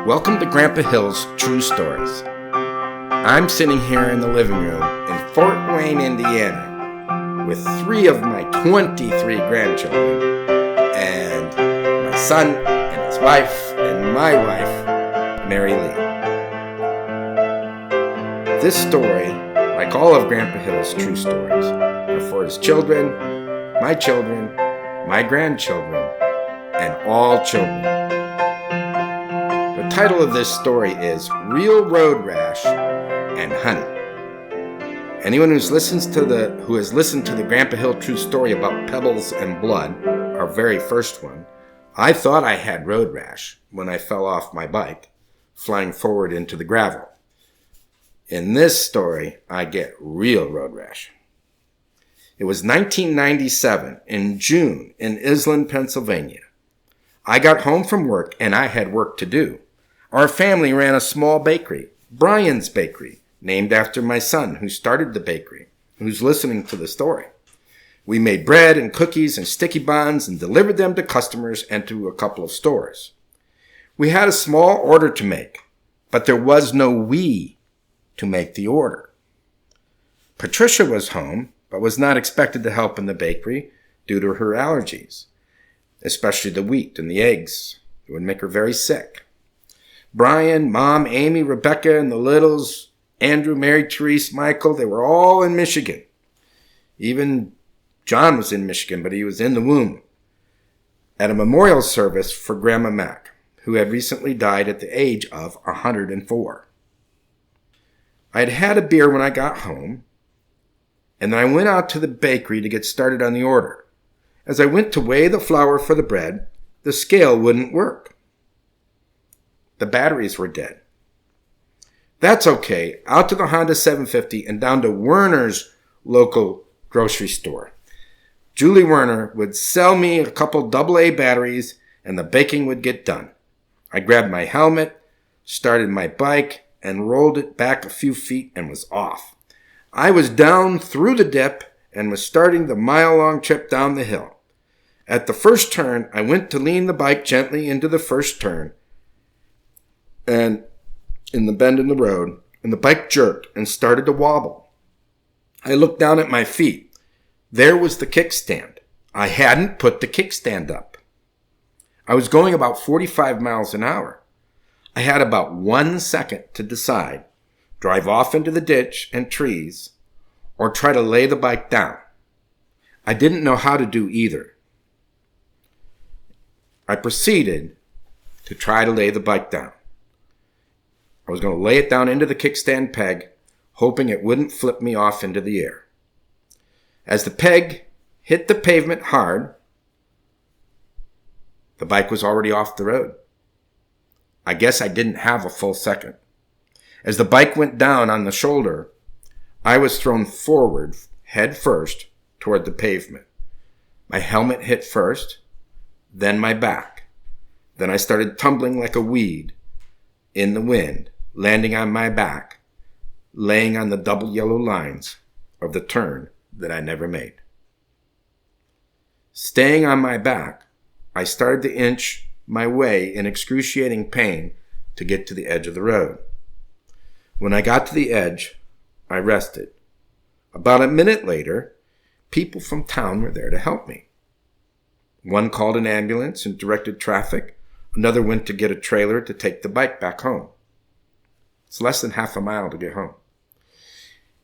Welcome to Grandpa Hill's True Stories. I'm sitting here in the living room in Fort Wayne, Indiana, with 3 of my 23 grandchildren, and my son and his wife, and my wife, Mary Lee. This story, like all of Grandpa Hill's true stories, are for his children, my grandchildren, and all children. The title of this story is Real Road Rash and Honey. Anyone who has listened to the Grandpa Hill true story about Pebbles and Blood, our very first one, I thought I had road rash when I fell off my bike, flying forward into the gravel. In this story, I get real road rash. It was 1997 in June in Island, Pennsylvania. I got home from work and I had work to do. Our family ran a small bakery, Brian's Bakery, named after my son who started the bakery, who's listening to the story. We made bread and cookies and sticky buns and delivered them to customers and to a couple of stores. We had a small order to make, but there was no we to make the order. Patricia was home, but was not expected to help in the bakery due to her allergies, especially the wheat and the eggs. It would make her very sick. Brian, Mom, Amy, Rebecca, and the littles, Andrew, Mary, Therese, Michael, they were all in Michigan. Even John was in Michigan, but he was in the womb, at a memorial service for Grandma Mac, who had recently died at the age of 104. I had had a beer when I got home, and then I went out to the bakery to get started on the order. As I went to weigh the flour for the bread, the scale wouldn't work. The batteries were dead. That's okay. Out to the Honda 750 and down to Werner's local grocery store. Julie Werner would sell me a couple AA batteries and the baking would get done. I grabbed my helmet, started my bike, and rolled it back a few feet and was off. I was down through the dip and was starting the mile-long trip down the hill. At the first turn, I went to lean the bike gently into the first turn, and in the bend in the road, and the bike jerked and started to wobble. I looked down at my feet. There was the kickstand. I hadn't put the kickstand up. I was going about 45 miles an hour. I had about 1 second to decide, drive off into the ditch and trees, or try to lay the bike down. I didn't know how to do either. I proceeded to try to lay the bike down. I was going to lay it down into the kickstand peg, hoping it wouldn't flip me off into the air. As the peg hit the pavement hard, the bike was already off the road. I guess I didn't have a full second. As the bike went down on the shoulder, I was thrown forward, head first, toward the pavement. My helmet hit first, then my back. Then I started tumbling like a weed in the wind, landing on my back, laying on the double yellow lines of the turn that I never made. Staying on my back, I started to inch my way in excruciating pain to get to the edge of the road. When I got to the edge, I rested. About a minute later, people from town were there to help me. One called an ambulance and directed traffic. Another went to get a trailer to take the bike back home. It's less than half a mile to get home.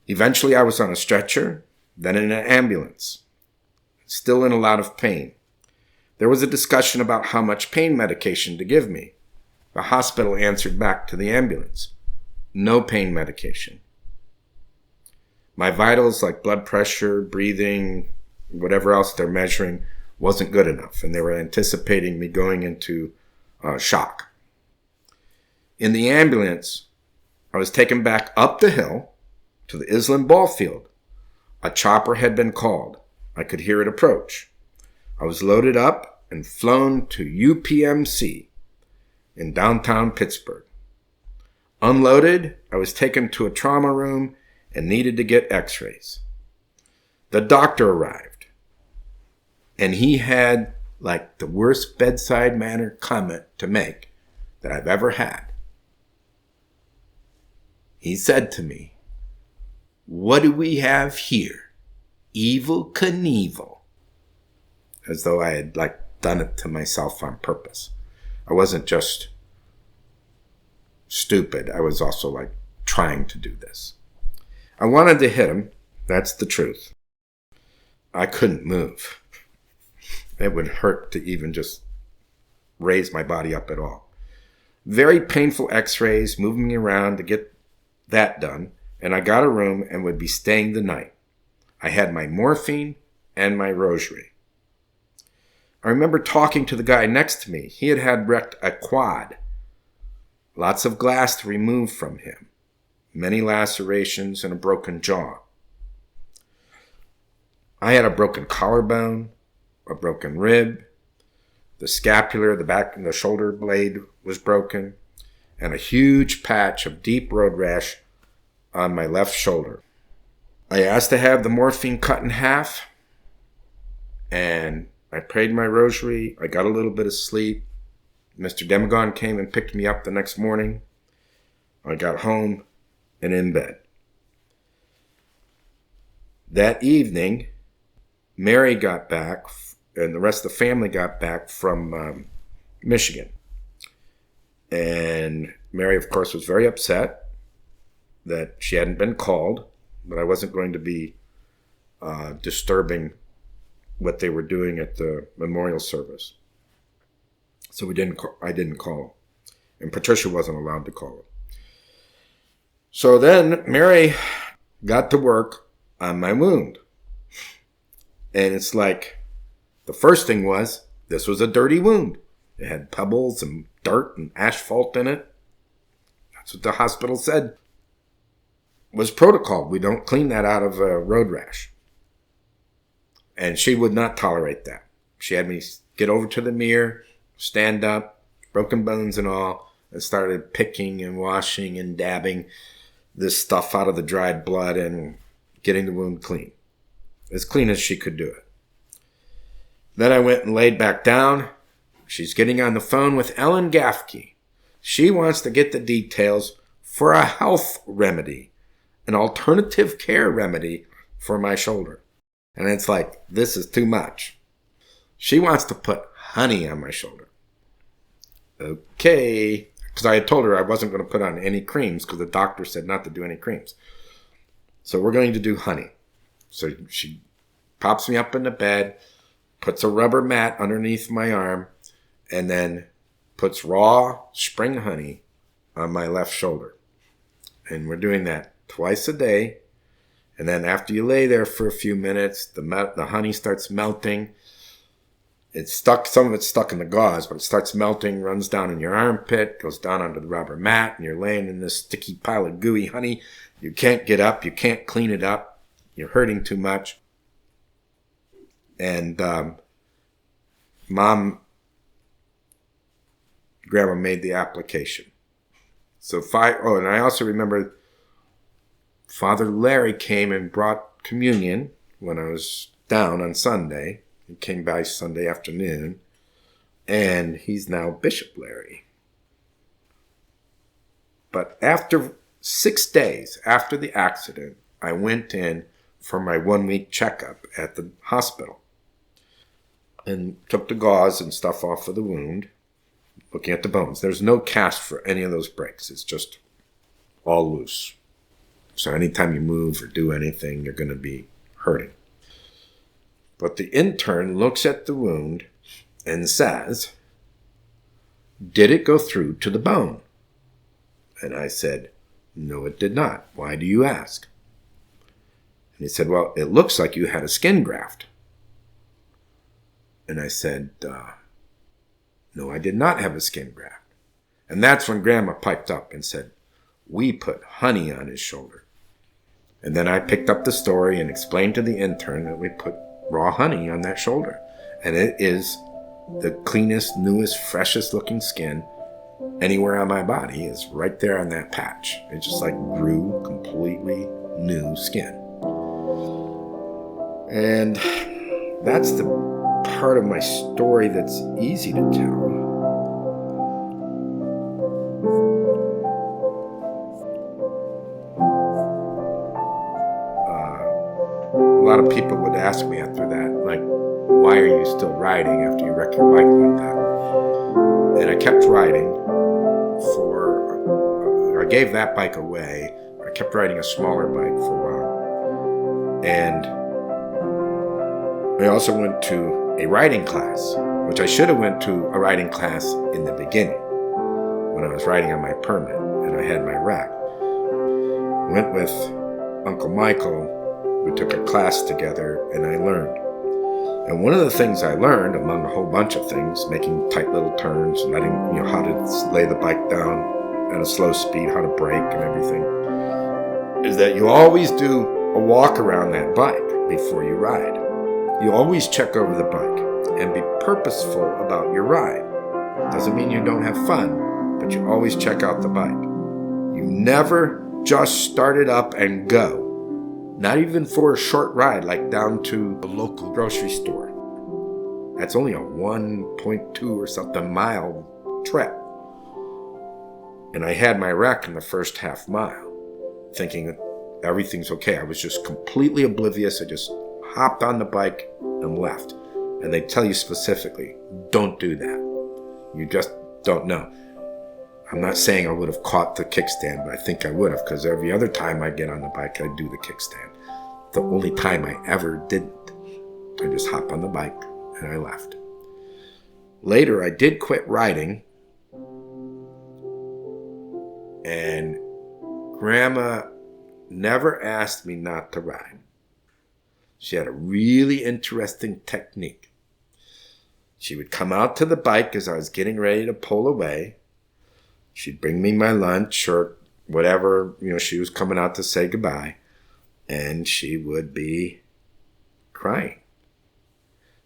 Eventually, I was on a stretcher, then in an ambulance, still in a lot of pain. There was a discussion about how much pain medication to give me. The hospital answered back to the ambulance, no pain medication. My vitals, like blood pressure, breathing, whatever else they're measuring, wasn't good enough, and they were anticipating me going into shock. In the ambulance, I was taken back up the hill to the Island ball field. A chopper had been called. I could hear it approach. I was loaded up and flown to UPMC in downtown Pittsburgh. Unloaded, I was taken to a trauma room and needed to get x-rays. The doctor arrived, and he had like the worst bedside manner comment to make that I've ever had. He said to me, "What do we have here? Evel Knievel." As though I had done it to myself on purpose. I wasn't just stupid. I was also trying to do this. I wanted to hit him. That's the truth. I couldn't move. It would hurt to even just raise my body up at all. Very painful x-rays, moving me around to get that done. And I got a room and would be staying the night. I had my morphine and my rosary. I remember talking to the guy next to me. He had wrecked a quad. Lots of glass removed from him. Many lacerations and a broken jaw. I had a broken collarbone, a broken rib. The scapular, the back and the shoulder blade was broken, and a huge patch of deep road rash on my left shoulder. I asked to have the morphine cut in half, and I prayed my rosary. I got a little bit of sleep. Mr. Demagon came and picked me up the next morning. I got home and in bed. That evening, Mary got back, and the rest of the family got back from Michigan. And Mary, of course, was very upset that she hadn't been called, but I wasn't going to be disturbing what they were doing at the memorial service. So I didn't call. And Patricia wasn't allowed to call her. So then Mary got to work on my wound. And it's the first thing was, this was a dirty wound. It had pebbles and dirt and asphalt in it. That's what the hospital said was protocol. We don't clean that out of a road rash. And she would not tolerate that. She had me get over to the mirror, stand up, broken bones and all, and started picking and washing and dabbing this stuff out of the dried blood and getting the wound clean. As clean as she could do it. Then I went and laid back down. She's getting on the phone with Ellen Gaffke. She wants to get the details for a health remedy, an alternative care remedy for my shoulder. And it's this is too much. She wants to put honey on my shoulder. Okay. Because I had told her I wasn't going to put on any creams because the doctor said not to do any creams. So we're going to do honey. So she pops me up in the bed, puts a rubber mat underneath my arm, and then puts raw spring honey on my left shoulder. And we're doing that twice a day. And then after you lay there for a few minutes, the honey starts melting. It's stuck, some of it's stuck in the gauze, but it starts melting, runs down in your armpit, goes down onto the rubber mat, and you're laying in this sticky pile of gooey honey. You can't get up, you can't clean it up, you're hurting too much. And Grandma made the application. So and I also remember Father Larry came and brought communion when I was down on Sunday. He came by Sunday afternoon, and he's now Bishop Larry. But after 6 days after the accident, I went in for my 1-week checkup at the hospital and took the gauze and stuff off of the wound, looking at the bones. There's no cast for any of those breaks. It's just all loose. So anytime you move or do anything, you're going to be hurting. But the intern looks at the wound and says, "Did it go through to the bone?" And I said, "No, it did not. Why do you ask?" And he said, "Well, it looks like you had a skin graft." And I said, "No, I did not have a skin graft." And that's when Grandma piped up and said, "We put honey on his shoulder." And then I picked up the story and explained to the intern that we put raw honey on that shoulder. And it is the cleanest, newest, freshest looking skin anywhere on my body. Is right there on that patch. It just grew completely new skin. And that's the part of my story that's easy to tell. ask me after that, like, why are you still riding after you wreck your bike like that? And I kept riding I gave that bike away. I kept riding a smaller bike for a while. And I also went to a riding class, which I should have went to a riding class in the beginning when I was riding on my permit and I had my rack. Went with Uncle Michael. We took a class together and I learned. And one of the things I learned, among a whole bunch of things, making tight little turns, letting, how to lay the bike down at a slow speed, how to brake and everything, is that you always do a walk around that bike before you ride. You always check over the bike and be purposeful about your ride. Doesn't mean you don't have fun, but you always check out the bike. You never just start it up and go. Not even for a short ride, like down to the local grocery store. That's only a 1.2 or something mile trip. And I had my wreck in the first half mile, thinking that everything's okay. I was just completely oblivious. I just hopped on the bike and left. And they tell you specifically, don't do that. You just don't know. I'm not saying I would have caught the kickstand, but I think I would have, because every other time I get on the bike, I do the kickstand. The only time I ever didn't. I just hopped on the bike and I left. Later, I did quit riding, and Grandma never asked me not to ride. She had a really interesting technique. She would come out to the bike as I was getting ready to pull away. She'd bring me my lunch or whatever, she was coming out to say goodbye, and she would be crying.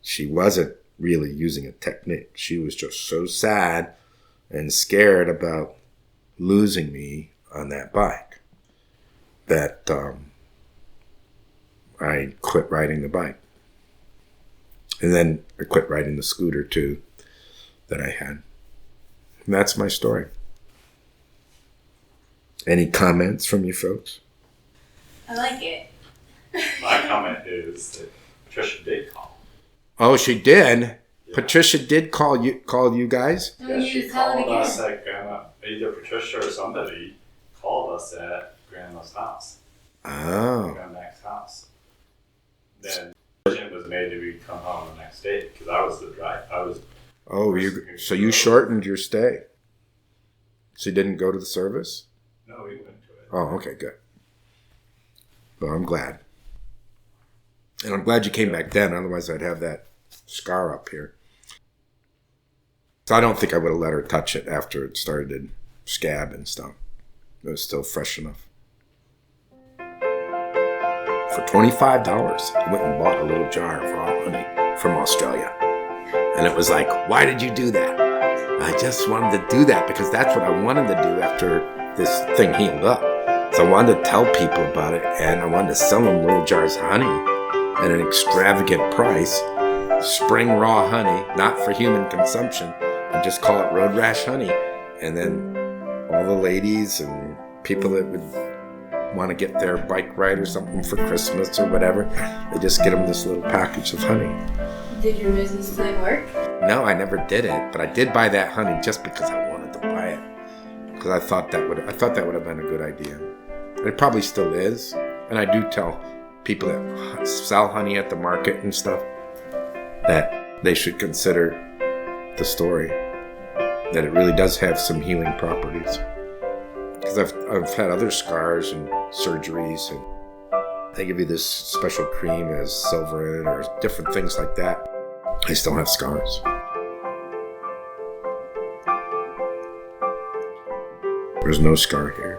She wasn't really using a technique. She was just so sad and scared about losing me on that bike that I quit riding the bike. And then I quit riding the scooter too that I had. And that's my story. Any comments from you folks? I like it. My comment is that Patricia did call. Oh, she did? Yeah. Patricia did call you guys? Oh, Yeah, you she just call it called again. us at Grandma, either Patricia or somebody called us at Grandma's house. Oh. Grandma's house. Then the decision was made that we'd come home the next day because I was the driver. Oh, so you shortened your stay. So you didn't go to the service? No, we went to it. Oh, okay, good. Well, I'm glad. And I'm glad you came back then, otherwise I'd have that scar up here. So I don't think I would have let her touch it after it started to scab and stuff. It was still fresh enough. For $25, I went and bought a little jar of raw honey from Australia. And it was like, why did you do that? I just wanted to do that because that's what I wanted to do after this thing healed up. So I wanted to tell people about it, and I wanted to sell them little jars of honey at an extravagant price. Spring raw honey, not for human consumption, and just call it Road Rash honey. And then all the ladies and people that would want to get their bike ride or something for Christmas or whatever, they just get them this little package of honey. Did your business plan work? No, I never did it, but I did buy that honey just because I wanted to buy it. Because I thought that would have been a good idea. And it probably still is. And I do tell people that sell honey at the market and stuff that they should consider the story. That it really does have some healing properties. Because I've had other scars and surgeries, and they give you this special cream that has silver in it or different things like that. I still have scars. There's no scar here.